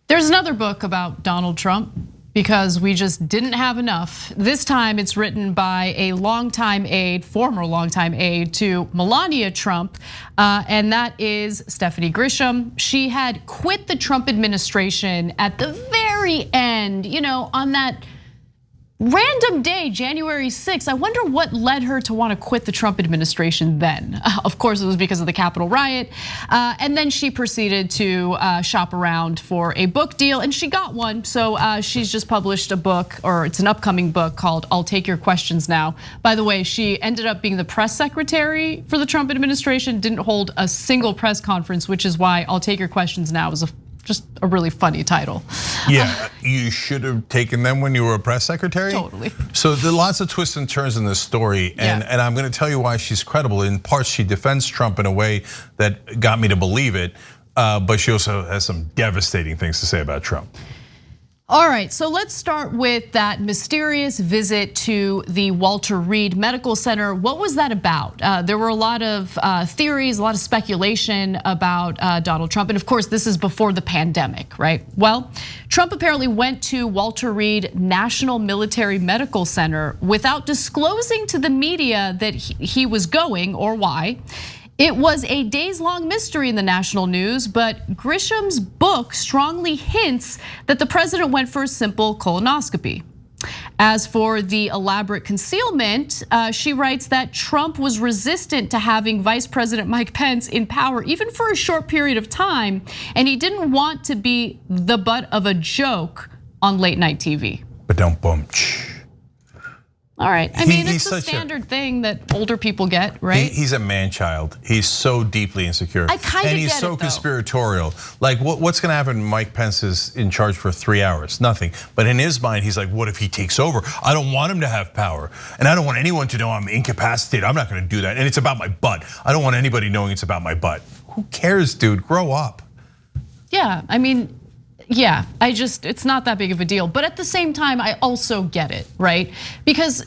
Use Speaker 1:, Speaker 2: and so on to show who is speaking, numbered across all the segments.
Speaker 1: There's another book about Donald Trump because we just didn't have enough. This time it's written by a former longtime aide to Melania Trump, and that is Stephanie Grisham. She had quit the Trump administration at the very end, on that random day, January 6th. I wonder what led her to want to quit the Trump administration then. Of course, it was because of the Capitol riot. And then she proceeded to shop around for a book deal, and she got one. So she's just published a book, or it's an upcoming book called I'll Take Your Questions Now. By the way, she ended up being the press secretary for the Trump administration, didn't hold a single press conference, which is why I'll Take Your Questions Now is just a really funny title.
Speaker 2: Yeah, you should have taken them when you were a press secretary.
Speaker 1: Totally.
Speaker 2: So there are lots of twists and turns in this story, and I'm gonna tell you why she's credible. In part, she defends Trump in a way that got me to believe it, but she also has some devastating things to say about Trump.
Speaker 1: All right, so let's start with that mysterious visit to the Walter Reed Medical Center. What was that about? There were a lot of theories, a lot of speculation about Donald Trump. And of course, this is before the pandemic, right? Well, Trump apparently went to Walter Reed National Military Medical Center without disclosing to the media that he was going or why. It was a days-long mystery in the national news, but Grisham's book strongly hints that the president went for a simple colonoscopy. As for the elaborate concealment, she writes that Trump was resistant to having Vice President Mike Pence in power, even for a short period of time, and he didn't want to be the butt of a joke on late night TV.
Speaker 2: But don't boom.
Speaker 1: All right, I mean, it's a standard thing that older people get, right?
Speaker 2: He's a man-child. He's so deeply insecure.
Speaker 1: I kind of get it,
Speaker 2: and he's so conspiratorial. Like, what's gonna happen when Mike Pence is in charge for 3 hours? Nothing. But in his mind, he's like, what if he takes over? I don't want him to have power. And I don't want anyone to know I'm incapacitated. I'm not gonna do that. And it's about my butt. I don't want anybody knowing it's about my butt. Who cares, dude? Grow up.
Speaker 1: Yeah, I mean, yeah, it's not that big of a deal. But at the same time, I also get it, right? Because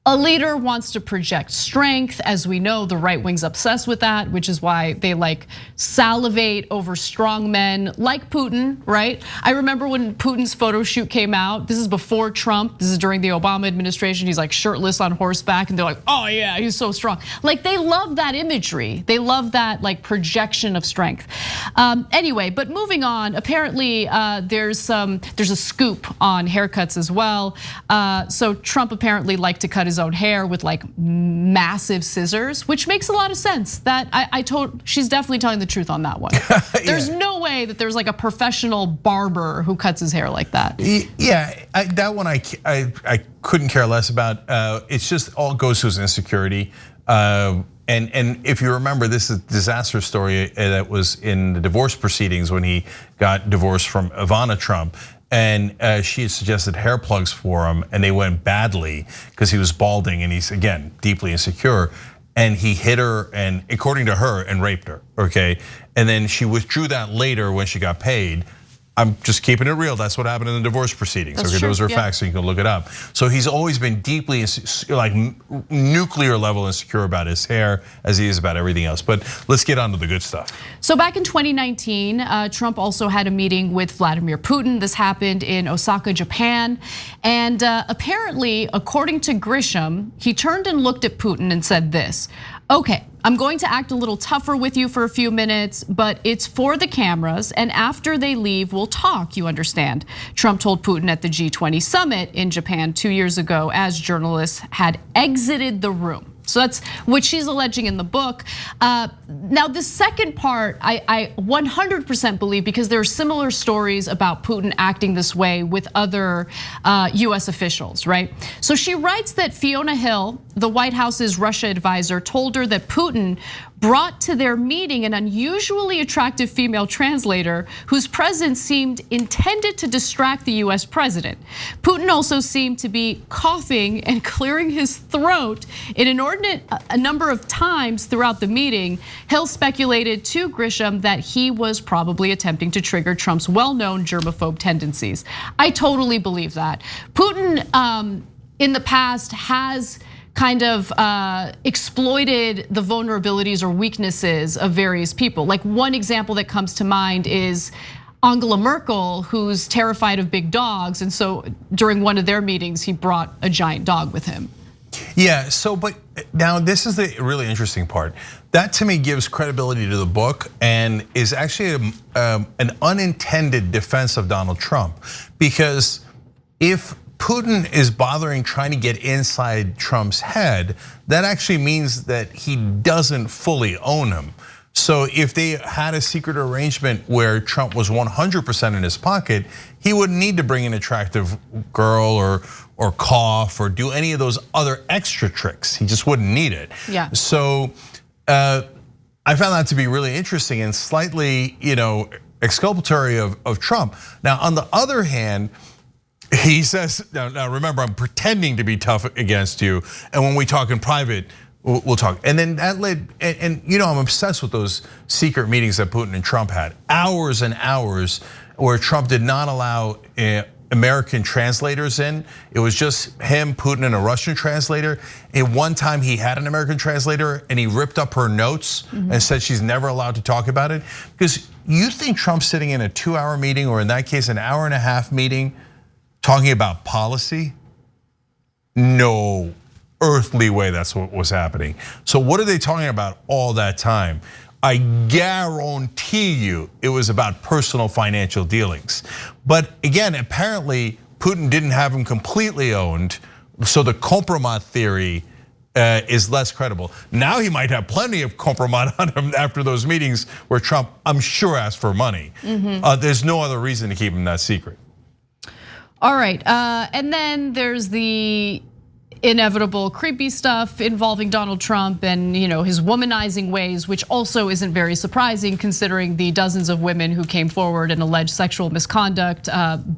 Speaker 1: a leader wants to project strength. As we know, the right wing's obsessed with that, which is why they like salivate over strong men like Putin, right? I remember when Putin's photo shoot came out. This is before Trump. This is during the Obama administration. He's like shirtless on horseback, and they're like, oh yeah, he's so strong. Like they love that imagery. They love that like projection of strength. Anyway, but moving on. Apparently, there's a scoop on haircuts as well. So Trump apparently liked to cut his own hair with like massive scissors, which makes a lot of sense. That she's definitely telling the truth on that one. There's no way that there's like a professional barber who cuts his hair like that.
Speaker 2: Yeah, that one I couldn't care less about. It's just all goes to his insecurity. And if you remember, this is a disaster story that was in the divorce proceedings when he got divorced from Ivana Trump. And she had suggested hair plugs for him, and they went badly because he was balding, and he's again deeply insecure. And he hit her, and according to her, and raped her. Okay, and then she withdrew that later when she got paid. I'm just keeping it real. That's what happened in the divorce proceedings. Okay, those are facts, so you can look it up. So he's always been deeply like nuclear level insecure about his hair, as he is about everything else. But let's get on to the good stuff.
Speaker 1: So back in 2019, Trump also had a meeting with Vladimir Putin. This happened in Osaka, Japan. And apparently, according to Grisham, he turned and looked at Putin and said this: okay, I'm going to act a little tougher with you for a few minutes, but it's for the cameras, and after they leave, we'll talk, you understand. Trump told Putin at the G20 summit in Japan 2 years ago as journalists had exited the room. So that's what she's alleging in the book. Now, the second part, I 100% believe, because there are similar stories about Putin acting this way with other US officials, right? So she writes that Fiona Hill, the White House's Russia advisor, told her that Putin brought to their meeting an unusually attractive female translator whose presence seemed intended to distract the US president. Putin also seemed to be coughing and clearing his throat in an inordinate number of times throughout the meeting. Hill speculated to Grisham that he was probably attempting to trigger Trump's well-known germaphobe tendencies. I totally believe that. Putin in the past has kind of exploited the vulnerabilities or weaknesses of various people. Like one example that comes to mind is Angela Merkel, who's terrified of big dogs, and so during one of their meetings, he brought a giant dog with him.
Speaker 2: Yeah, but now this is the really interesting part. That to me gives credibility to the book and is actually an unintended defense of Donald Trump. Because if Putin is bothering trying to get inside Trump's head, that actually means that he doesn't fully own him. So if they had a secret arrangement where Trump was 100% in his pocket, he wouldn't need to bring an attractive girl or cough or do any of those other extra tricks. He just wouldn't need it.
Speaker 1: Yeah.
Speaker 2: So I found that to be really interesting and slightly, exculpatory of Trump. Now, on the other hand, he says, now remember, I'm pretending to be tough against you, and when we talk in private, we'll talk. And then that led, and I'm obsessed with those secret meetings that Putin and Trump had. Hours and hours where Trump did not allow American translators in. It was just him, Putin, and a Russian translator. At one time he had an American translator and he ripped up her notes and said she's never allowed to talk about it. Because you think Trump's sitting in a 2-hour meeting, or in that case, an hour-and-a-half meeting, talking about policy? No earthly way that's what was happening. So what are they talking about all that time? I guarantee you it was about personal financial dealings. But again, apparently Putin didn't have him completely owned, so the compromat theory is less credible. Now he might have plenty of compromat on him after those meetings where Trump, I'm sure, asked for money. There's no other reason to keep him that secret.
Speaker 1: All right, and then there's the inevitable creepy stuff involving Donald Trump and his womanizing ways, which also isn't very surprising considering the dozens of women who came forward and alleged sexual misconduct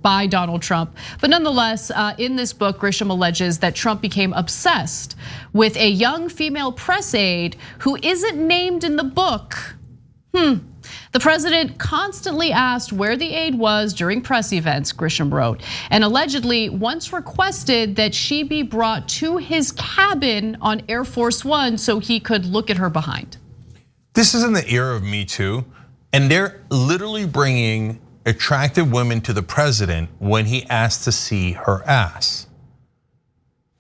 Speaker 1: by Donald Trump. But nonetheless, in this book, Grisham alleges that Trump became obsessed with a young female press aide who isn't named in the book. The president constantly asked where the aide was during press events, Grisham wrote, and allegedly once requested that she be brought to his cabin on Air Force One so he could look at her behind.
Speaker 2: This is in the era of Me Too, and they're literally bringing attractive women to the president when he asked to see her ass.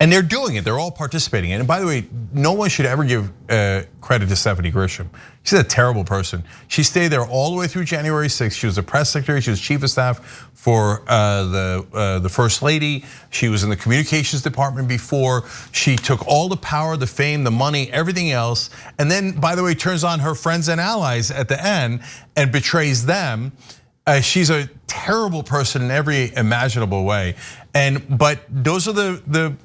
Speaker 2: And they're doing it, they're all participating. And by the way, no one should ever give credit to Stephanie Grisham. She's a terrible person. She stayed there all the way through January 6th. She was a press secretary, she was chief of staff for the first lady. She was in the communications department before. She took all the power, the fame, the money, everything else. And then, by the way, turns on her friends and allies at the end and betrays them. She's a terrible person in every imaginable way. But those are the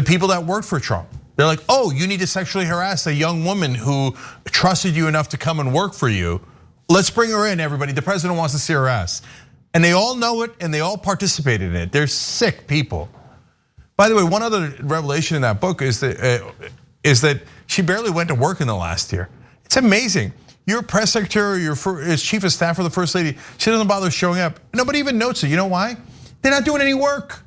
Speaker 2: people that worked for Trump. They're like, oh, you need to sexually harass a young woman who trusted you enough to come and work for you. Let's bring her in, everybody. The president wants to see her ass. And they all know it and they all participated in it. They're sick people. By the way, one other revelation in that book is that she barely went to work in the last year. It's amazing. You're a press secretary, you're chief of staff for the first lady. She doesn't bother showing up. Nobody even notes it. You know why? They're not doing any work.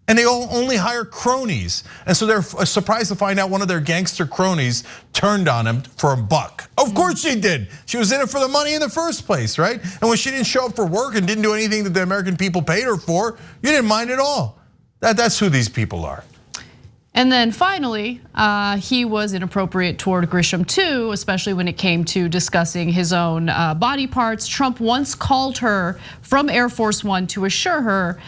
Speaker 2: And they only hire cronies. And so they're surprised to find out one of their gangster cronies turned on him for $1. Of course she did. She was in it for the money in the first place, right? And when she didn't show up for work and didn't do anything that the American people paid her for, you didn't mind at all. That's who these people are.
Speaker 1: And then finally, he was inappropriate toward Grisham too, especially when it came to discussing his own body parts. Trump once called her from Air Force One to assure her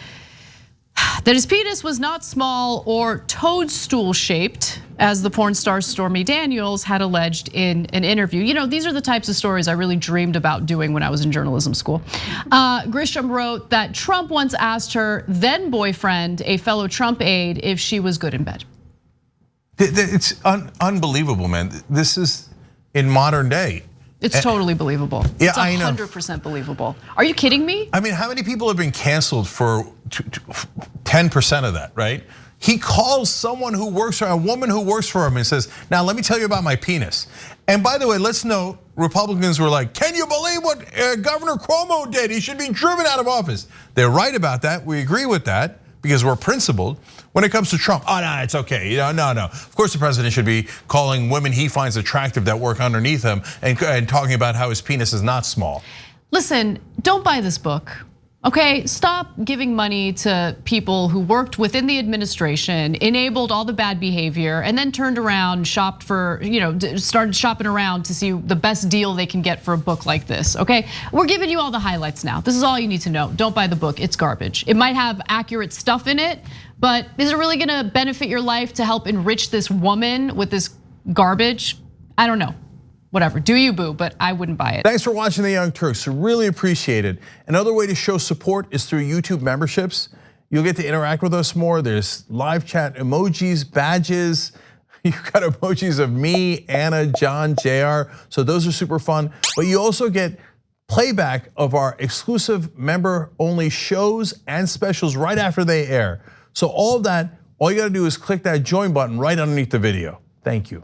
Speaker 1: that his penis was not small or toadstool-shaped, as the porn star Stormy Daniels had alleged in an interview. These are the types of stories I really dreamed about doing when I was in journalism school. Grisham wrote that Trump once asked her then boyfriend, a fellow Trump aide, if she was good in bed.
Speaker 2: It's unbelievable, man. This is in modern day.
Speaker 1: It's totally believable.
Speaker 2: Yeah,
Speaker 1: it's 100% believable. Are you kidding me?
Speaker 2: I mean, how many people have been canceled for 10% of that, right? He calls someone who works for a woman who works for him and says, now let me tell you about my penis. And by the way, let's know, Republicans were like, can you believe what Governor Cuomo did? He should be driven out of office. They're right about that, we agree with that because we're principled. When it comes to Trump, oh no, it's okay, no. Of course the president should be calling women he finds attractive that work underneath him and talking about how his penis is not small.
Speaker 1: Listen, don't buy this book. Okay, stop giving money to people who worked within the administration, enabled all the bad behavior, and then turned around, shopped for, started shopping around to see the best deal they can get for a book like this, okay? We're giving you all the highlights now. This is all you need to know. Don't buy the book, it's garbage. It might have accurate stuff in it, but is it really gonna benefit your life to help enrich this woman with this garbage? I don't know. Whatever, do you boo, but I wouldn't buy it.
Speaker 2: Thanks for watching The Young Turks, really appreciate it. Another way to show support is through YouTube memberships. You'll get to interact with us more. There's live chat emojis, badges. You've got emojis of me, Anna, John, JR, so those are super fun. But you also get playback of our exclusive member-only shows and specials right after they air. So all of that, all you gotta do is click that join button right underneath the video. Thank you.